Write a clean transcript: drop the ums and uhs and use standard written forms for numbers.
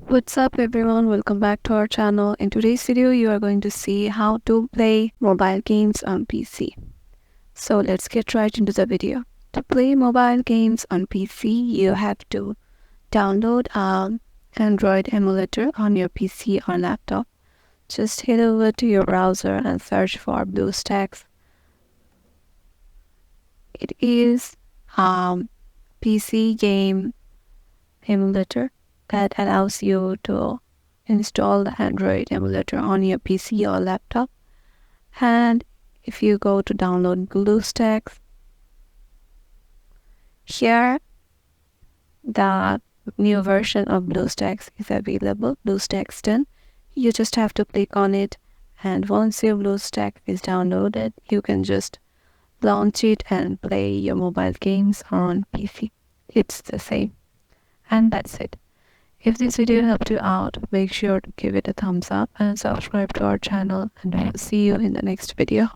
What's up everyone, welcome back to our channel. In today's video you are going to see how to play mobile games on PC. So let's get right into the video. To play mobile games on PC you have to download an Android emulator on your PC or laptop. Just head over to your browser and search for BlueStacks. It is a PC game emulator that allows you to install the Android emulator on your PC or laptop. And if you go to download BlueStacks, here the new version of BlueStacks is available, BlueStacks 10. You just have to click on it, and once your BlueStacks is downloaded, you can just launch it and play your mobile games on PC. It's the same. And that's it. If this video helped you out, make sure to give it a thumbs up and subscribe to our channel, and I will see you in the next video.